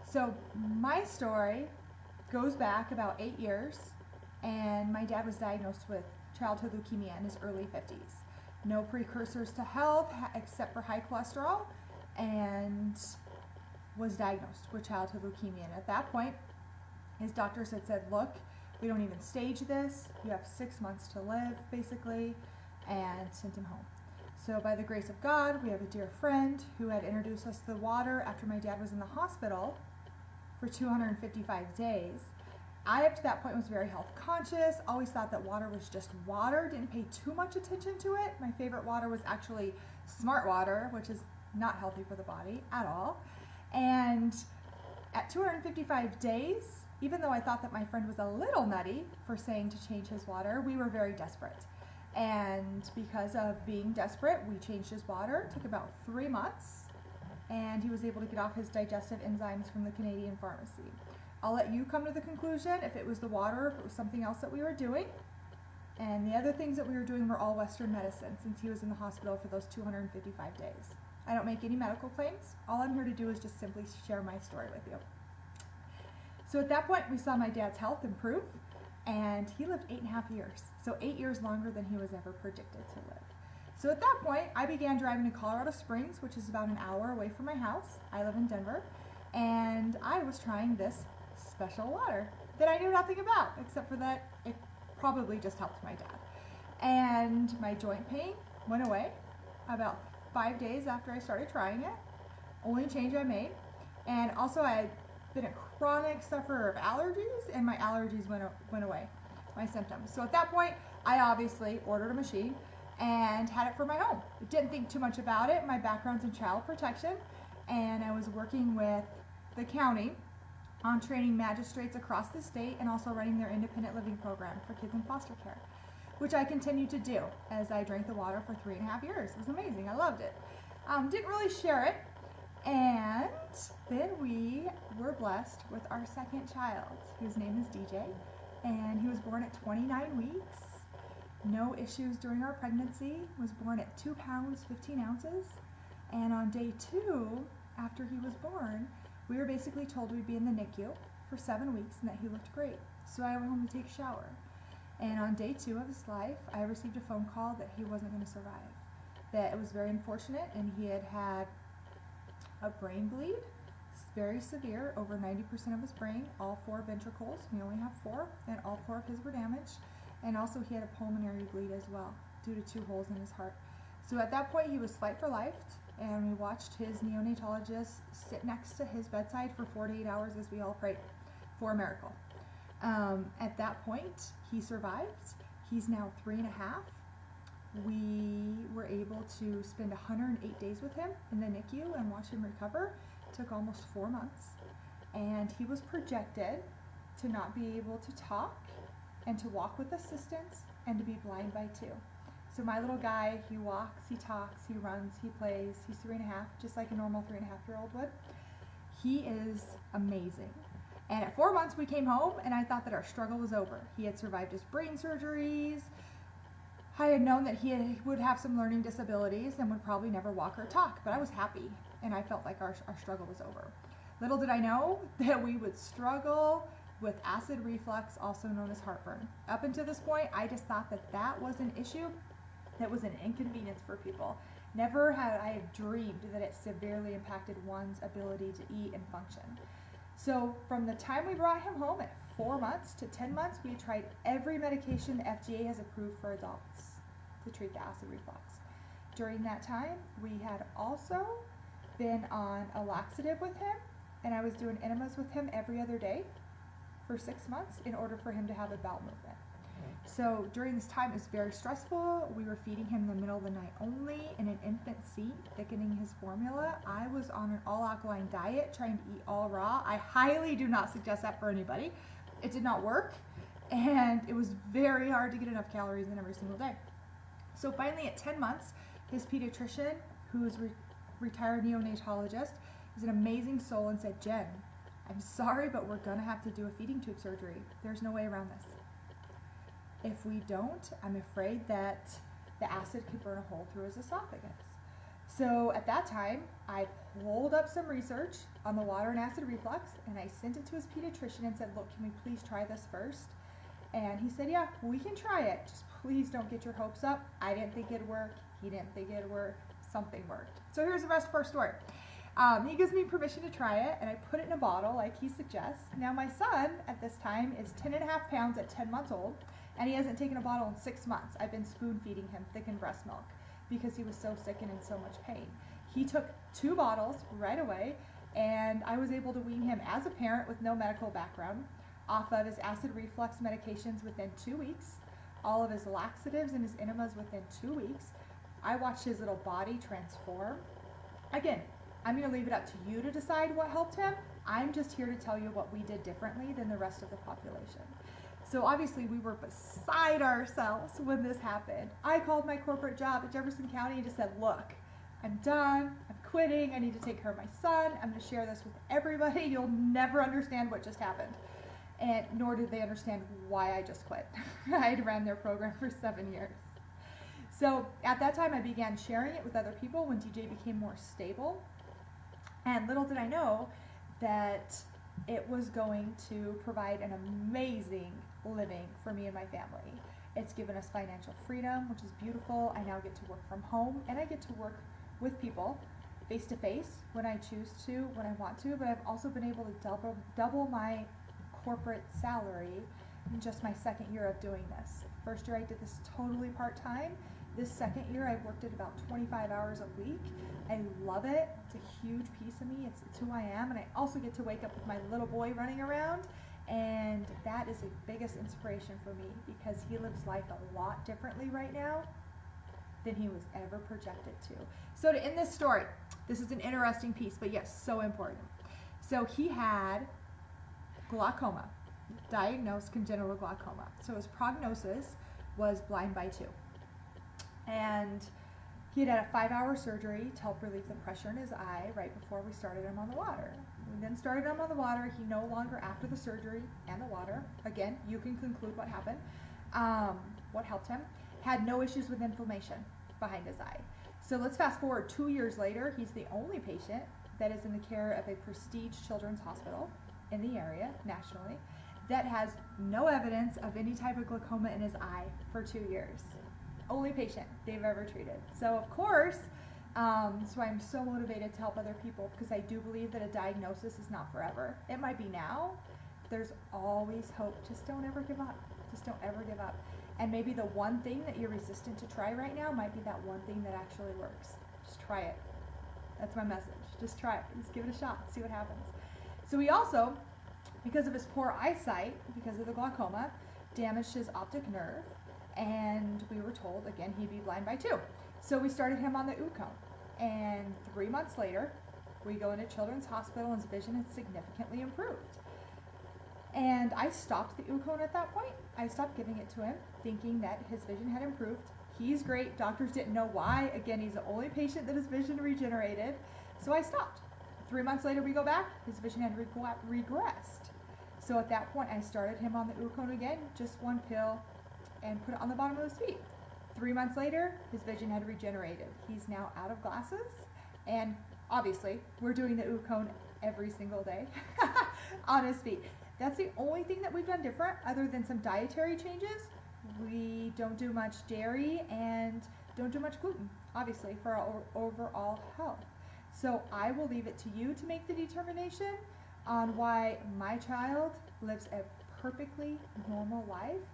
So my story goes back about 8 years, and my dad was diagnosed with childhood leukemia in his early 50s. No precursors to health except for high cholesterol, and was diagnosed with childhood leukemia. And at that point, his doctors had said, look, we don't even stage this. You have 6 months to live, basically, and sent him home. So by the grace of God, we have a dear friend who had introduced us to the water after my dad was in the hospital for 255 days. I, up to that point, was very health conscious, always thought that water was just water, didn't pay too much attention to it. My favorite water was actually Smart Water, which is not healthy for the body at all. And at 255 days, even though I thought that my friend was a little nutty for saying to change his water, we were very desperate. And because of being desperate, we changed his water. It took about 3 months, and he was able to get off his digestive enzymes from the Canadian pharmacy. I'll let you come to the conclusion if it was the water, if it was something else that we were doing. And the other things that we were doing were all Western medicine, since he was in the hospital for those 255 days. I don't make any medical claims. All I'm here to do is just simply share my story with you. So at that point, we saw my dad's health improve, and he lived 8.5 years. So 8 years longer than he was ever predicted to live. So at that point, I began driving to Colorado Springs, which is about an hour away from my house. I live in Denver, and I was trying this special water that I knew nothing about, except for that it probably just helped my dad. And my joint pain went away about 5 days after I started trying it. Only change I made. And also I had been a chronic sufferer of allergies, and my allergies went away, my symptoms. So at that point, I obviously ordered a machine and had it for my home. Didn't think too much about it. My background's in child protection, and I was working with the county on training magistrates across the state and also running their independent living program for kids in foster care, which I continued to do as I drank the water for 3.5 years. It was amazing. I loved it. Didn't really share it. And then we were blessed with our second child, whose name is DJ, and he was born at 29 weeks. No issues during our pregnancy. Was born at 2 pounds, 15 ounces. And on day 2, after he was born, we were basically told we'd be in the NICU for 7 weeks and that he looked great. So I went home to take a shower. And on day 2 of his life, I received a phone call that he wasn't going to survive. That it was very unfortunate, and he had had a brain bleed, very severe, over 90% of his brain, all 4 ventricles. We only have 4, and all 4 of his were damaged. And also he had a pulmonary bleed as well, due to 2 holes in his heart. So at that point, he was fight for life, and we watched his neonatologist sit next to his bedside for 48 hours as we all prayed for a miracle. At that point, he survived. He's now 3.5. We were able to spend 108 days with him in the NICU and watch him recover. It took almost 4 months. And he was projected to not be able to talk and to walk with assistance and to be blind by 2. So my little guy, he walks, he talks, he runs, he plays. He's 3.5, just like a normal 3.5-year-old would. He is amazing. And at 4 months, we came home, and I thought that our struggle was over. He had survived his brain surgeries. I had known that he would have some learning disabilities and would probably never walk or talk, but I was happy, and I felt like our struggle was over. Little did I know that we would struggle with acid reflux, also known as heartburn. Up until this point, I just thought that that was an issue that was an inconvenience for people. Never had I dreamed that it severely impacted one's ability to eat and function. So from the time we brought him home at 4 months to 10 months, we tried every medication the FDA has approved for adults to treat the acid reflux. During that time, we had also been on a laxative with him, and I was doing enemas with him every other day for 6 months in order for him to have a bowel movement. So during this time, it was very stressful. We were feeding him in the middle of the night only in an infant seat, thickening his formula. I was on an all-alkaline diet, trying to eat all raw. I highly do not suggest that for anybody. It did not work, and it was very hard to get enough calories in every single day. So finally, at 10 months, his pediatrician, who's retired neonatologist, is an amazing soul, and said, Jen, I'm sorry, but we're going to have to do a feeding tube surgery. There's no way around this. If we don't, I'm afraid that the acid could burn a hole through his esophagus. So at that time, I pulled up some research on the water and acid reflux, and I sent it to his pediatrician and said, look, can we please try this first? And he said, yeah, we can try it. Just please don't get your hopes up. I didn't think it'd work. He didn't think it'd work. Something worked. So here's the rest of our story. He gives me permission to try it, and I put it in a bottle like he suggests. Now my son at this time is 10.5 pounds at 10 months old, and he hasn't taken a bottle in 6 months. I've been spoon feeding him thickened breast milk because he was so sick and in so much pain. He took 2 bottles right away, and I was able to wean him as a parent with no medical background off of his acid reflux medications within 2 weeks, all of his laxatives and his enemas within 2 weeks. I watched his little body transform. Again, I'm going to leave it up to you to decide what helped him. I'm just here to tell you what we did differently than the rest of the population. So obviously we were beside ourselves when this happened. I called my corporate job at Jefferson County and just said, look, I'm done, I'm quitting, I need to take care of my son, I'm going to share this with everybody. You'll never understand what just happened. And nor did they understand why I just quit. I had ran their program for 7 years. So at that time I began sharing it with other people when DJ became more stable. And little did I know that it was going to provide an amazing living for me and my family. It's given us financial freedom, which is beautiful. I now get to work from home, and I get to work with people face to face when I choose to, when I want to, but I've also been able to double my corporate salary in just my second year of doing this. First year I did this totally part-time. This second year I worked at about 25 hours a week. I love it. It's a huge piece of me. It's who I am, and I also get to wake up with my little boy running around, and that is the biggest inspiration for me because he lives life a lot differently right now than he was ever projected to. So to end this story, this is an interesting piece, but yes, so important. So he had glaucoma, diagnosed congenital glaucoma. So his prognosis was blind by 2. And he had a 5-hour surgery to help relieve the pressure in his eye right before we started him on the water. We then started him on the water. He no longer, after the surgery and the water, again, you can conclude what happened, what helped him, had no issues with inflammation behind his eye. So let's fast forward 2 years later. He's the only patient that is in the care of a prestige children's hospital in the area, nationally, that has no evidence of any type of glaucoma in his eye for 2 years. Only patient they've ever treated. So of course, so I'm so motivated to help other people because I do believe that a diagnosis is not forever. It might be now. There's always hope. Just don't ever give up. Just don't ever give up. And maybe the one thing that you're resistant to try right now might be that one thing that actually works. Just try it. That's my message. Just try it. Just give it a shot. See what happens. So he also, because of his poor eyesight, because of the glaucoma, damaged his optic nerve. And we were told, again, he'd be blind by 2. So we started him on the Ucone. And 3 months later, we go into Children's Hospital and his vision has significantly improved. And I stopped the Ucone at that point. I stopped giving it to him, thinking that his vision had improved. He's great. Doctors didn't know why. Again, he's the only patient that his vision regenerated. So I stopped. 3 months later, we go back. His vision had regressed. So at that point, I started him on the Ucone again, just 1 pill, and put it on the bottom of his feet. 3 months later, his vision had regenerated. He's now out of glasses, and obviously, we're doing the Ucone every single day on his feet. That's the only thing that we've done different, other than some dietary changes. We don't do much dairy and don't do much gluten, obviously, for our overall health. So I will leave it to you to make the determination on why my child lives a perfectly normal life